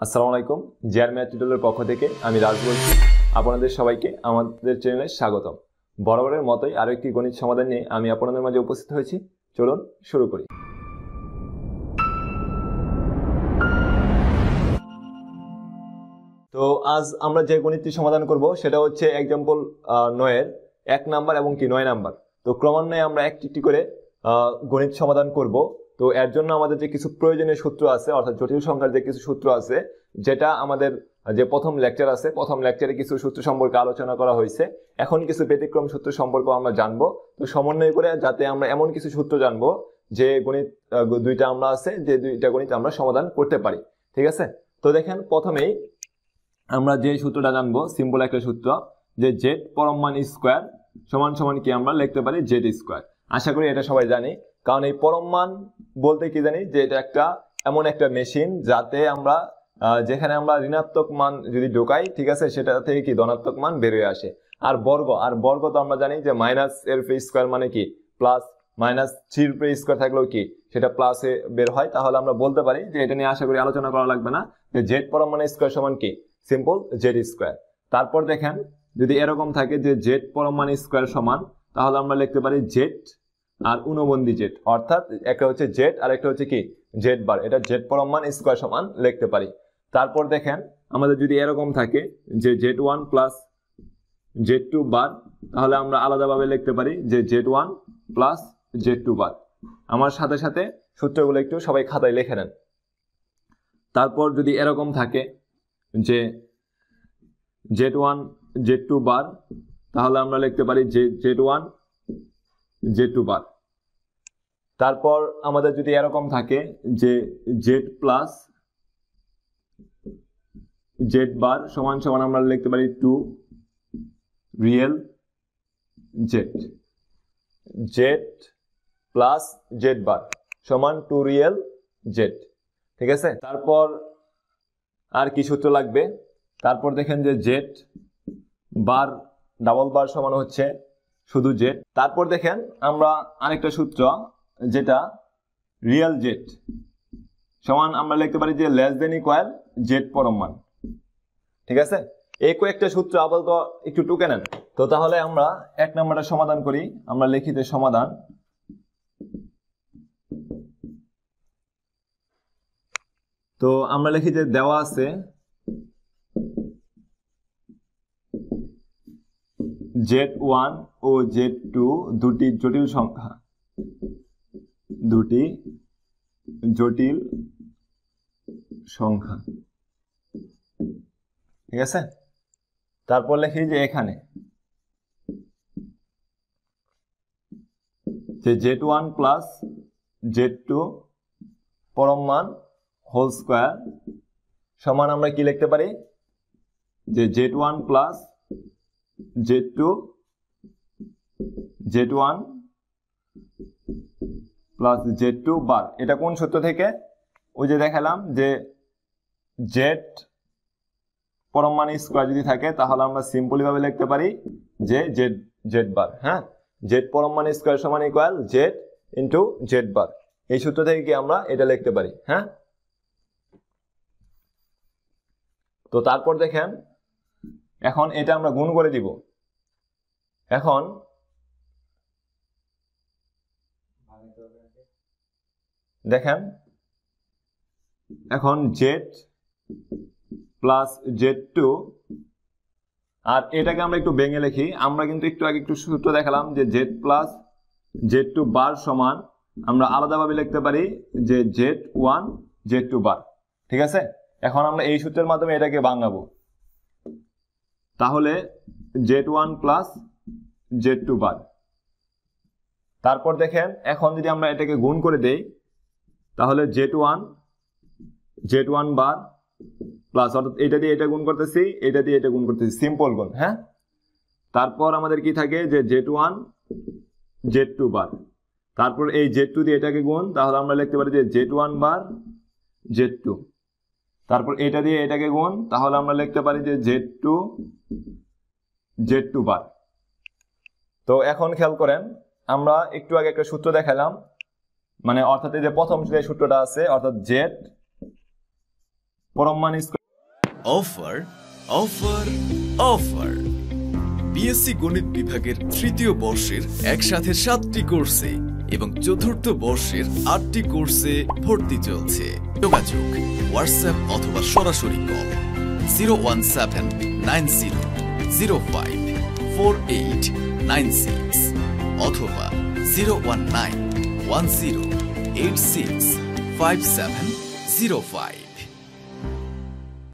আসসালামু আলাইকুম। GR math টিউটোরিয়ালের পক্ষ থেকে আমি রাজ বলছি। আপনাদের সবাইকে আমাদের চ্যানেলে স্বাগতম। বরাবরের মতোই আরো একটি গণিত সমাধান নিয়ে আমি আপনাদের মাঝে উপস্থিত হয়েছি। চলুন শুরু করি। তো আজ আমরা যে গণিতটি সমাধান করব সেটা হচ্ছে एग्जांपल 9 এর 1 নাম্বার এবং কি 9 নাম্বার। তো ক্রমান্বয়ে আমরা একটি করে গণিত সমাধান করব। তো এর জন্য আমাদের যে কিছু প্রয়োজনীয় সূত্র আছে অর্থাৎ জটিল সংখ্যার যে কিছু সূত্র আছে যেটা আমাদের যে প্রথম লেকচার আছে প্রথম লেকচারে কিছু সূত্র সম্পর্কে আলোচনা করা হয়েছে। এখন কিছু ব্যতিক্রম সূত্র সম্পর্কে আমরা জানবো। তো সমন্বয় করে যাতে আমরা এমন কিছু সূত্র জানবো যে গণিত দুইটা আমরা আছে যে দুইটা গণিত আমরা সমাধান করতে পারি। ঠিক আছে? তো দেখেন প্রথমেই আমরা যে সূত্রটা জানবো সিম্পল একটা সূত্র যে z পরম মান স্কয়ার সমান সমান কি আমরা লিখতে পারি z স্কয়ার। আশা করি এটা সবাই জানি, কারণ এই পরম মান বলতে কি জানি যে এটা একটা এমন একটা মেশিন যাতে আমরা যেখানে আমরা ঋণাত্মক মান যদি ঢোকাই, ঠিক আছে, সেটা থেকে কি ধনাত্মক মান বের হয়ে আসে। আর বর্গ তো আমরা জানি যে মাইনাস এর উপরে স্কয়ার মানে কি প্লাস, মাইনাস 3 এর উপরে স্কয়ার থাকলেও কি সেটা প্লাসে বের হয়। তাহলে আমরা বলতে পারি যে এটা নিয়ে আশা করি আলোচনা করা লাগবে না যে z পরম মান স্কয়ার সমান কি সিম্পল z স্কয়ার। তারপর দেখেন যদি এরকম থাকে যে z পরম মান স্কয়ার সমান, তাহলে আমরা লিখতে পারি z আর উনবন্ধী z, অর্থাৎ একটা হচ্ছে z আর একটা হচ্ছে কি z বার, এটা z পরম মান স্কয়ার সমান লিখতে পারি। তারপর দেখেন আমাদের যদি এরকম থাকে যে z1 প্লাস z2 বার, তাহলে আমরা আলাদাভাবে লিখতে পারি যে z1 প্লাস z2 বার। আমার সাথে সাথে সূত্রগুলো একটু সবাই খাতায় লিখে নেন। তারপর যদি এরকম থাকে যে z1 z2 বার, তাহলে আমরা লিখতে পারি যে z1 z2 বার। তারপর আমাদের যদি এরকম থাকে যে z প্লাস z বার সমান সমান আমরা লিখতে পারি 2 real z, z plus z বার সমান 2 রিয়েল z। ঠিক আছে? তারপর আর কি সূত্র লাগবে? তারপর দেখেন যে z বার ডাবল বার সমান হচ্ছে শুধু z। তারপর দেখেন আমরা আরেকটা সূত্র যেটা রিয়েল z সমান আমরা লিখতে পারি যে লেস দেন ইকুয়াল z পরম মান। ঠিক আছে? এই কয়েকটা সূত্র আপাতত একটু টুকে নেন। তো তাহলে আমরা এক নম্বরটা সমাধান করি। আমরা লিখিত সমাধান। তো আমরা লিখি যে দেওয়া আছে z1 ও z2 দুটি জটিল সংখ্যা, দুটি জটিল সংখ্যা। ঠিক আছে? তারপর লিখি যে এখানে যে z1 প্লাস z2 পরম মান হোল স্কয়ার সমান আমরা কি লিখতে পারি যে z1 plus z2 z1 plus z2 বার। এটা কোন সূত্র থেকে? ওই যে দেখালাম যে z পরম মান স্কয়ার যদি থাকে তাহলে আমরা সিম্পলি ভাবে লিখতে পারি যে z বার। হ্যাঁ, z পরম মান স্কয়ার সমান ইকুয়াল z ইনটু z বার। এই সূত্র থেকে কি আমরা এটা লিখতে পারি। হ্যাঁ, তো তারপর দেখেন এখন এটা আমরা গুণ করে দিব। এখন দেখেন এখন z প্লাস z2 আর এটাকে আমরা একটু ভেঙে লিখি। আমরা কিন্তু একটু আগে একটু সূত্র দেখালাম যে z প্লাস z2 বার সমান আমরা আলাদাভাবে লিখতে পারি যে z1 z2 বার। ঠিক আছে? এখন আমরা এই সূত্রের মাধ্যমে এটাকে ভাঙাবো। তাহলে z1 প্লাস z2 বার। তারপর দেখেন এখন যদি আমরা এটাকে গুণ করে দেই তাহলে z1 বার প্লাস, অর্থাৎ এটা দিয়ে এটা গুণ করতেছি, এটা দিয়ে এটা গুণ করতেছি, সিম্পল গুণ। হ্যাঁ, তারপর আমাদের কি থাকে যে z1 z2 বার। তারপর এই z2 দিয়ে এটাকে গুণ, তাহলে আমরা লিখতে পারি যে z1 বার z2। তারপর এটা দিয়ে এটাকে গুণ, তাহলে আমরা লিখতে পারি যে z2 বার। তো এখন খেয়াল করেন আমরা একটু আগে একটা সূত্র দেখালাম, মানে অর্থাৎ এই যে প্রথম যে সূত্রটা আছে অর্থাৎ z পরম মান square. Offer offer offer BSc গণিত বিভাগের তৃতীয় বর্ষের একসাথে 7টি কোর্সে এবং চতুর্থ বর্ষের 8টি কোর্সে ভর্তি চলছে। যোগাযোগ হোয়াটসঅ্যাপ অথবা সরাসরি কল 01790504896 অথবা 01910865705।